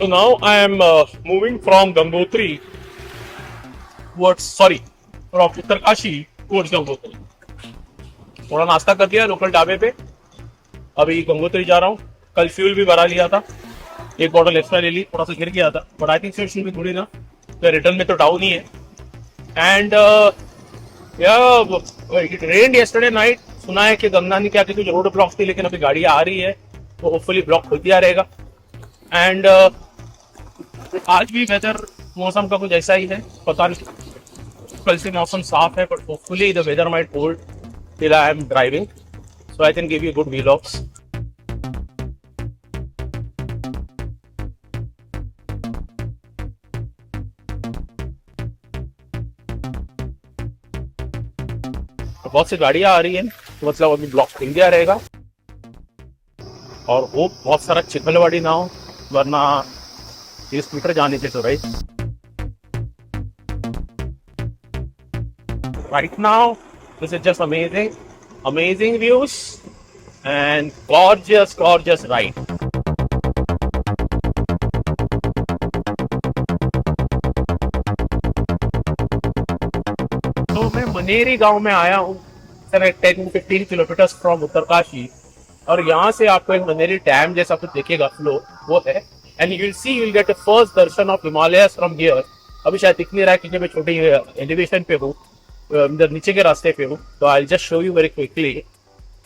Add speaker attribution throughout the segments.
Speaker 1: So now I am moving from Gangotri from Uttarkarshi towards Gangotri. थोड़ा नाश्ता कर दिया लोकल ढाबे पे. अभी गंगोत्री जा रहा हूँ. कल फ्यूल भी भरा लिया था. एक बॉटल एक्स्ट्रा ले ली. थोड़ा सा गिर गया था. But I think so it should be good enough. तो रिटर्न में तो डाउन ही है. And it rained yesterday night. सुना है कि गंगा ने क्या कुछ रोड ब्लॉक थी, लेकिन अभी गाड़ी आ रही है तो होपफुली ब्लॉक खुल दिया रहेगा. एंड आज भी वेदर मौसम का कुछ ऐसा ही है. पता नहीं, कल से मौसम साफ है, but hopefully the weather might hold till I am driving, so I can give you good vlogs. बहुत सी गाड़ियां आ रही हैं, तो मतलब अभी ब्लॉक खुल गया रहेगा. और वो बहुत सारा चिखलवाड़ी ना हो, वरना 30 मीटर जाने थे तो right. Right now, this is just amazing views and gorgeous ride. तो मैं मनेरी गांव में आया हूँ, 10-15 किलोमीटर फ्रॉम उत्तरकाशी. और यहाँ से आपको एक मनेरी डैम जैसा कुछ दिखेगा, फ्लो वो है. And you will get the first darshan of Himalayas from here. अभी शायद दिख नहीं रहा है क्योंकि मैं छोटी एलिवेशन पे हूँ, इधर नीचे के रास्ते पे हूँ. तो I just show you very quickly.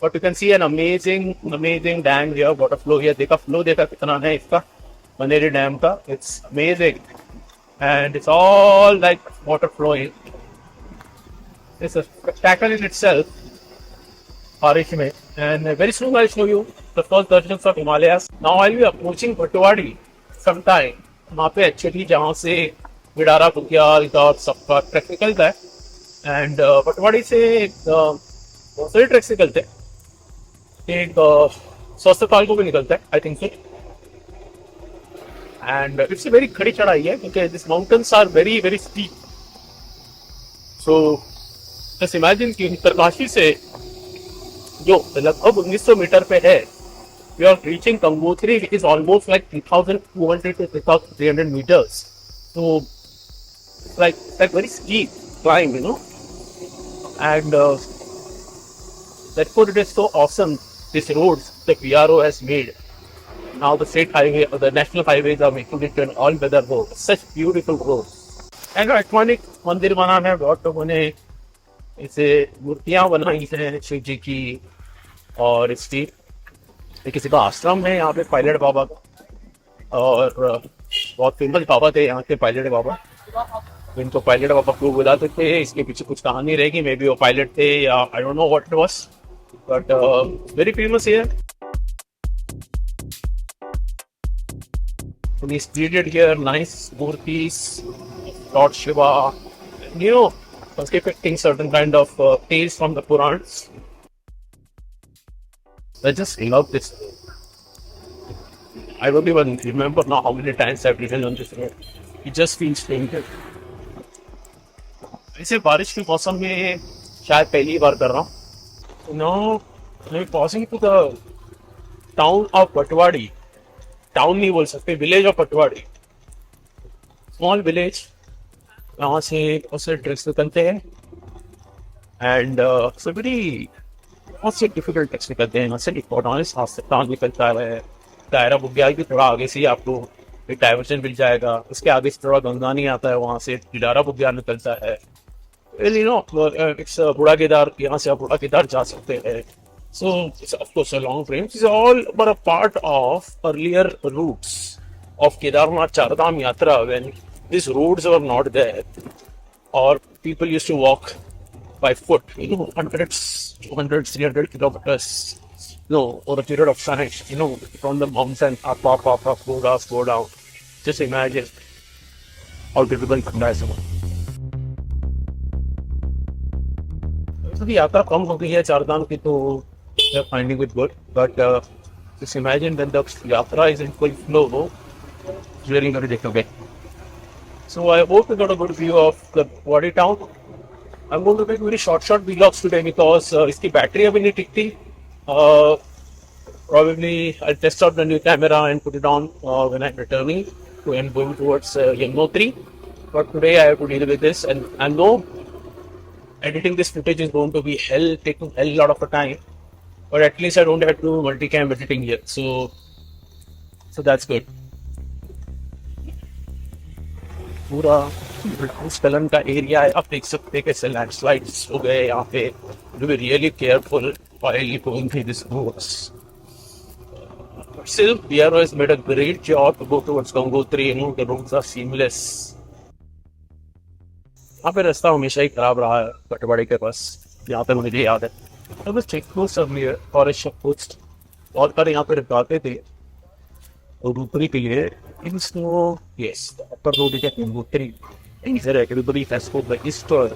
Speaker 1: But you can see an amazing dam here. Water flow here. देखा कितना है इसका, मनेरी डैम का. It's amazing and it's all like water flowing. It's a spectacle in itself बारिश में. And very soon I show you the first darshan of Himalayas. Now I will be approaching Bhatwari sometime. वहाँ पे actually जहाँ से गिडारा बुग्याल और सबका ट्रैक निकलता है. एंड भटवाड़ी से बहुत सारे ट्रैक्स निकलते हैं. एक सौस्तपाल को भी निकलता है I think so. And it's a very खड़ी चढ़ाई है क्योंकि this mountains are very steep. So just imagine कि उत्तरकाशी से जो लगभग 1900 मीटर पे है, we are reaching Gangotri which is almost like 3200 to 3300 meters. So like very steep climb, you know. And therefore it is so awesome, these roads the PRO has made. Now the state highway or the national highways are making it an all-weather road. Such beautiful roads. And iconic मंदिर बना है. बहुत लोगों ने इसे मूर्तियाँ बनाई हैं शिव जी की. और इसकी किसी का आश्रम है यहाँ पे, पायलट बाबा का. और बहुत फेमस बाबा थे यहाँ के, पायलट बाबा. इनको पायलट बाबा क्यों बुलाते थे, इसके पीछे कुछ कहानी रहेगी. मे बी वो पायलट थे या I don't know what it was, but very famous here. He's created here nice murtis, Lord Shiva, and, you know, depicting certain kind of tales from the Purans. I just love this. I don't even remember now how many times I've ridden on this road. It just feels painted. ऐसे बारिश के मौसम में शायद पहली बार कर रहा हूँ. Now I'm passing to the town of Patwadi. Town नहीं बोल सकते, village of Patwadi. Small village. वहाँ से बहुत से ट्रैक्स निकलते हैं. एंड सो वेरी बहुत से डिफिकल्ट ट्रैक्स निकलते हैं. यहाँ से टाउन निकलता है. दायरा बुग्याल भी थोड़ा आगे से ही आपको एक डाइवर्जन मिल जाएगा. उसके आगे से थोड़ा गंगा नहीं आता है, वहाँ से गिडारा बुग्याल निकलता है. यू नो इट्स बूढ़ा केदार. यहाँ से आप बूढ़ा केदार जा सकते हैं. So it's of course a long frame. It's all but a part of earlier routes of Kedarnath Chardham Yatra, when these roads were not there, or people used to walk by foot, you know, hundreds, 200, 300 kilometers, you know, over a period of time, you know, from the mountain up, go down. Just imagine how difficult it is. So the यात्रा कम हो गई है चारधाम की, तो they're finding it good, but just imagine when the Yatra is in full flow, it's really going to take away. So I hope you got a good view of the body town. I'm going to make very short vlogs today because इसकी battery अभी नहीं टिकती. Probably I'll test out the new camera and put it on when I'm returning. and going towards Gangotri. But today I have to deal with this, and I know editing this footage is going to be taking a lot of the time. But at least I don't have to do multicam editing here, so that's good. पूरा भूस्खलन का area है, आप देख सकते हैं कैसे landslides हो गए यहाँ पे. To be really careful while going through this course. Still, BRO has made a great job to go towards Gangotri. The roads are seamless. यहाँ पे रास्ता हमेशा ही खराब रहा है पटवाड़ी के पास, यहाँ पे मुझे याद है. I was checking post earlier, forest check post. बहुत बार यहाँ पे रुकाते थे और ऊपरी के लिए. In snow, yes, the upper road is at Gangotri. And there everybody has to register.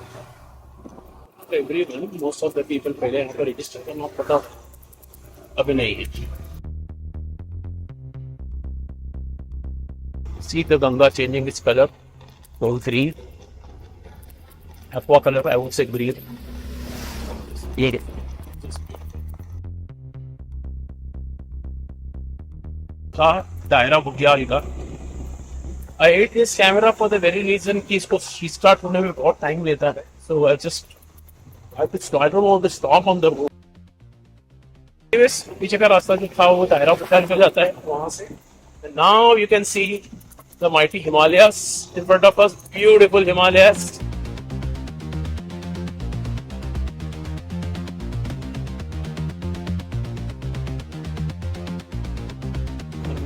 Speaker 1: Everyone, most of the people पहले यहाँ पे register करना पड़ता, अभी नहीं है. See the Ganga changing its color, all three. Aqua color, I would say green. Yeah. दायरा बुग्याल का. I hate this camera for the very reason कि इसको restart होने में बहुत time लेता है. So I don't want to stop on the road. Anyways, पीछे का रास्ता जो था वो दायरा बुग्याल पे जाता है वहाँ से. And now you can see the mighty Himalayas in front of us. Beautiful Himalayas.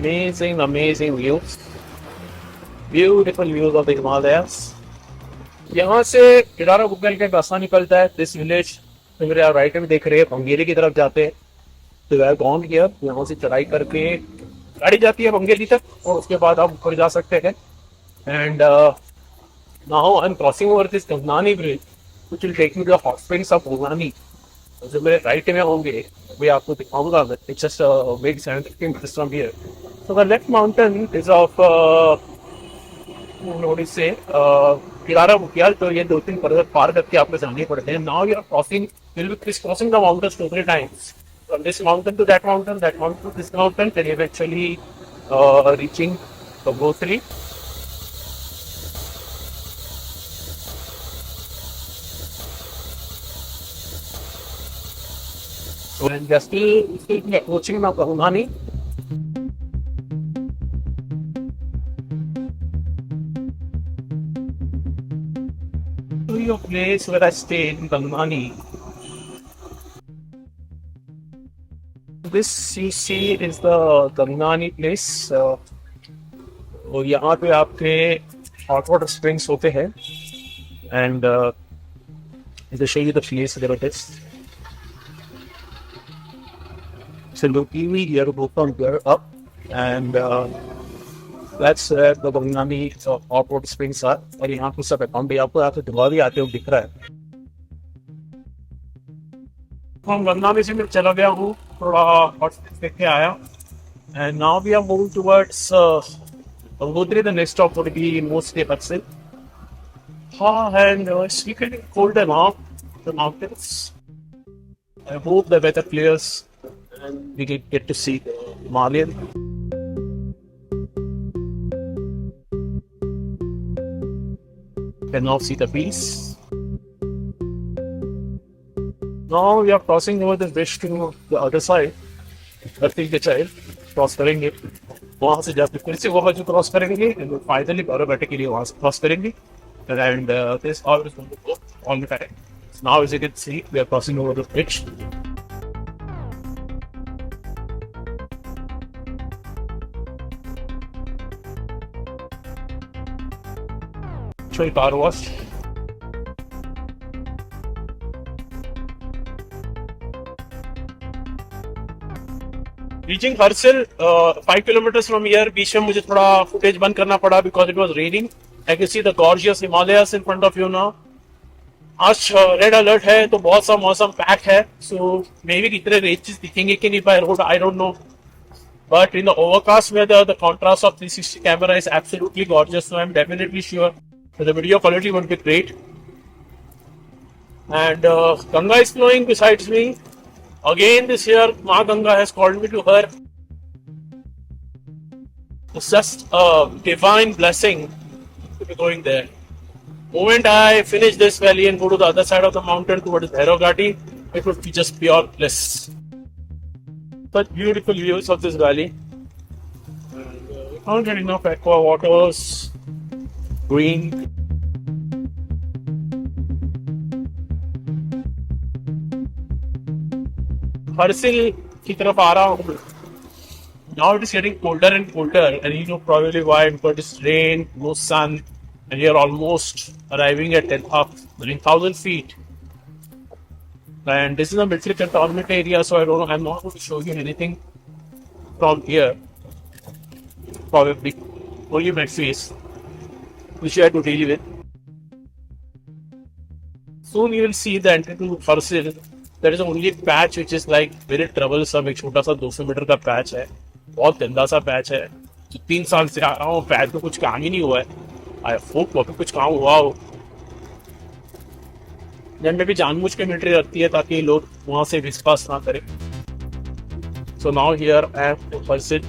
Speaker 1: Amazing views. Beautiful views of the Himalayas. यहाँ से किडारा बुगल का रास्ता निकलता है. This village, मेरे आप राइट में देख रहे हैं, बंगेली की तरफ जाते हैं. तो वे गॉन किया, यहाँ से चढ़ाई करके गाड़ी जाती है बंगेली तक और उसके बाद आप ऊपर जा सकते हैं. And now I'm crossing over this Gangani bridge, which will take me to the hot springs of Gangani. जो मेरे राइट में होंगे वे आपको दिखाऊंगा. It's just a big 750 meters from here. So the next mountain is of what do you say, किडारा बुग्याल. तो ये 2-3 पर्वत पार करके आपको जाने पड़ते हैं. Now you are crossing, you'll be crisscrossing the mountains 2-3 times. From this mountain to that mountain to this mountain, then eventually reaching Gangotri. So when we are still approaching now Gangani. To your place where I stayed in Gangani. This you see is the Gangani place. और यहाँ पे आपके hot water springs होते हैं. And I'll show you the place there it is. So look, here go from here up, and that's where the Gangani hot water springs are. और यहाँ पे सब अकाउंट भी आपको यहाँ पे दिवाली आते हुए दिख रहा है. हम गंगानी से मैं चला गया हूँ, थोड़ा हॉट स्प्रिंग्स देख के आया. And now we are moving towards Gangotri. The next stop would be mostly Himachal. And it's getting colder now, the mountains. I hope the weather clears and we can get to see the Himalayan. You can now see the peaks. Now we are crossing over the bridge to the other side. धरती के चाहे cross करेंगे, वहाँ से जाकर फिर से वो बाजू क्रॉस करेंगे and finally बैरोमेट्रिक के लिए वहाँ से क्रॉस करेंगे. And this all is going to go all the time. So now as you can see, we are crossing over the bridge. Show you car wash. Reaching Himachal, 5 kilometers from here, बीच में मुझे थोड़ा footage बंद करना पड़ा because it was raining. I can see the gorgeous Himalayas in front of you now. आज red alert है तो बहुत सा मौसम पैक है. So maybe कितने रेंजेस दिखेंगे कि नहीं by road, I don't know. But in the overcast weather, the contrast of 360 camera is absolutely gorgeous. So I'm definitely sure that the video quality would be great. And Ganga is flowing besides me. Again this year, Ma Ganga has called me to her. It's just a divine blessing to be going there. Moment I finish this valley and go to the other side of the mountain towards Bhairav Ghati, it would be just pure bliss. Such beautiful views of this valley. And, you can't get enough aqua waters, green. Harsil की तरफ आ रहा हूँ. Now it is getting colder and colder, and you know probably why, because it's rain, no sun, and you're almost arriving at 10,000 feet. And this is a military cantonment area, so I don't know, I'm not going to show you anything from here. Probably only my face, which you have to deal with. Soon you will see the entry to Harsil. There is only a patch which is like very troublesome. एक छोटा सा 200 metre का patch है, बहुत गंदा सा patch है. 3 साल से आ रहा हूँ, पैच में कुछ काम ही नहीं हुआ है. आई होप वहाँ पे कुछ काम हुआ हो. जब में भी जानबूझ के मिलिट्री रखती है ताकि लोग वहां से विश्वास ना करें. So now here I have to persist.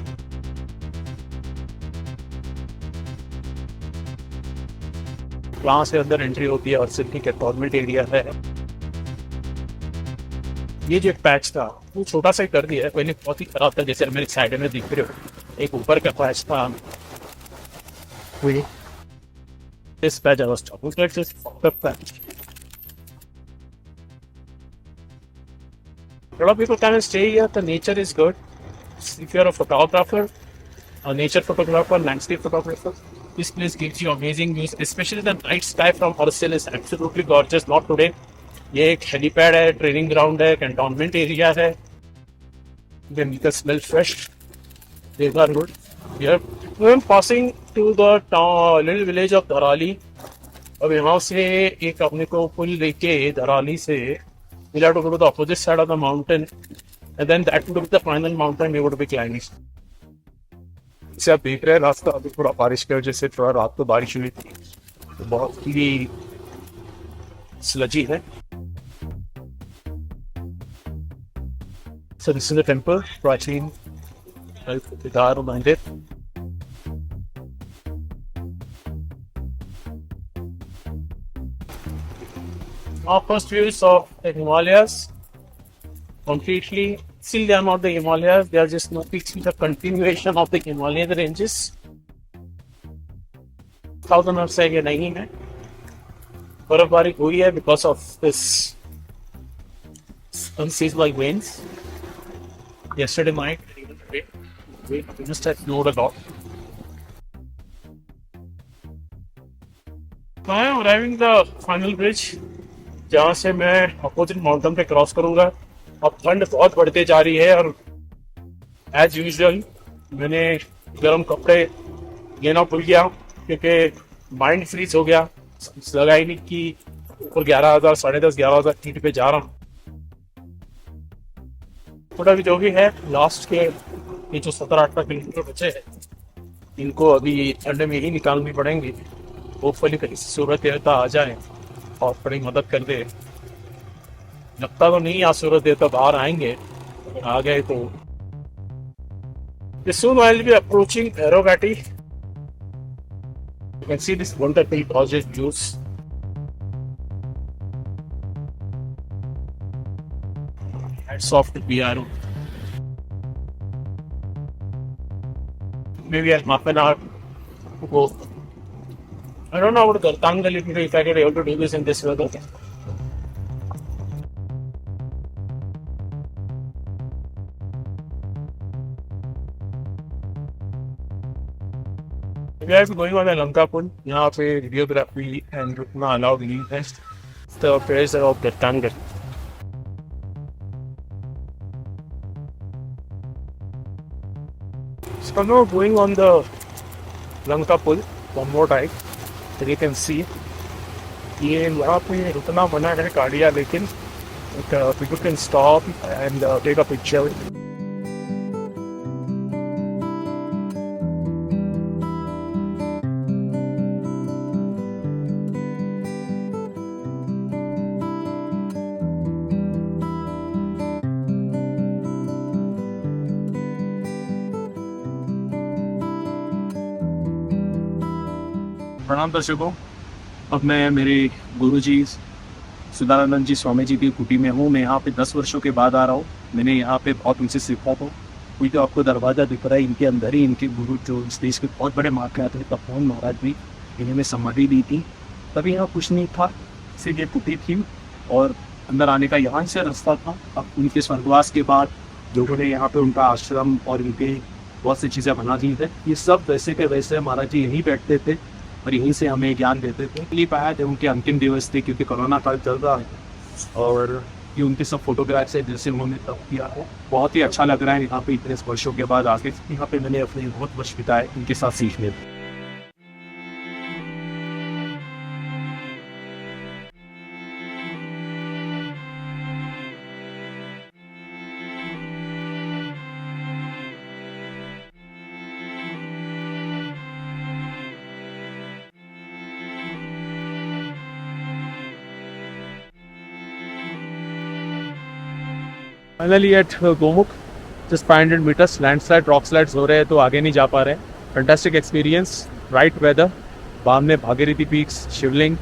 Speaker 1: वहां से अंदर एंट्री होती है और सिटी कैंटोनमेंट एरिया है. ये जो एक पैच था वो छोटा सा ही कर दिया है, पहले बहुत ही खराब था, जैसे मेरे साइड में दिख रहे हो. एक ऊपर का पैच था. This patch I was talking about, it's just fucked up patch. A lot of people come and stay here. The nature is good. If you're a photographer, a nature photographer, landscape photographer, this place gives you amazing views. Especially the night sky from Harsil is absolutely gorgeous. Not today. ये एक helipad है, training ground है, cantonment area है. You can smell fresh. They are good. Here, we are passing to the little village of Dharali. अब यहाँ से एक अपने को पुल लेके धराली से we'll have to go to the opposite side of the mountain, and then that would be the final mountain we would be climbing. इसे आप देख रहे हैं रास्ता अभी थोड़ा बारिश की वजह से थोड़ा रात को बारिश हुई थी तो बहुत ही स्लजी है. So this is the temple, Prachin, Kedar Mandir. Our first views of the Himalayas. Completely, still they are not the Himalayas, they are just noticing the continuation of the Himalayan ranges. Southern of say नहीं है. बर्फबारी हुई है because of this unseasonal winds. Yesterday night, even today, we just had snowed a lot. I am arriving the final bridge, जहाँ से मैं opposite mountain पे cross करूंगा. अब ठंड बहुत बढ़ते जा रही है और एज यूजुअल मैंने गर्म कपड़े लेना भूल गया क्योंकि माइंड फ्रीज हो गया. लगा ही नहीं कि ऊपर 11,000 10,500 फीट पे जा रहा हूँ. थोड़ा भी जो भी है, लास्ट के ये जो 17-18 किलोमीटर बचे हैं इनको अभी ठंड में ही निकालनी पड़ेंगे. होपफुली कहीं से सूरज देवता आ जाए और थोड़ी मदद कर दे. लगता तो नहीं आज सूरज देवता बाहर आएंगे, अगर आ गए तो. Soon I will be approaching Bhairav Ghati. You can see this wonderful gorgeous views. Hats off to BRO. Maybe I'll half an hour to go. I don't know about Gartangal if I get able to do this in this weather. We are going on the Lanka Pool. यहाँ पे videography and रुकना allowed नहीं है. The place of Gartangal. So now going on the Lanka Pool one more time. So you can see ये यहाँ पे रुकना मना है गाड़ियाँ, लेकिन people can stop and take a picture. प्रणाम दर्शकों। अब मैं मेरे गुरुजी सुदानंद जी स्वामी जी की कुटी में हूँ। मैं यहाँ पे 10 वर्षों के बाद आ रहा हूँ। मैंने यहाँ पे बहुत उनसे सीखा था। कोई तो आपको दरवाज़ा दिख रहा है, इनके अंदर ही इनके गुरु जो इस देश के बहुत बड़े महाख्यात थे तपोवन महाराज भी, इन्हें समाधि दी थी। तभी यहाँ कुछ नहीं था, सिर्फ ये कुटी थी और अंदर आने का यहाँ से रास्ता था। अब उनके स्वर्गवास के बाद लोगों ने यहाँ पे उनका आश्रम और इनके बहुत सी चीज़ें बना दी थे। ये सब वैसे के वैसे महाराज जी यहीं बैठते थे और यहीं से हमें ज्ञान देते थे। नहीं पाया जब उनके अंतिम दिवस थे, क्योंकि कोरोना काल चल रहा है और ये उनके सब फोटोग्राफ्स है जैसे उन्होंने तब किया है। बहुत ही अच्छा लग रहा है यहाँ पे इतने वर्षों के बाद आके। यहाँ पे मैंने अपने बहुत वर्ष बिताए इनके साथ सीखने में। Finally at Gomukh, just 500 meters. Landslide rock slides हो रहे हैं तो आगे नहीं जा पा रहे हैं। फैंटास्टिक एक्सपीरियंस, राइट वेदर, बाद में भागीरथी पीक्स, शिवलिंग,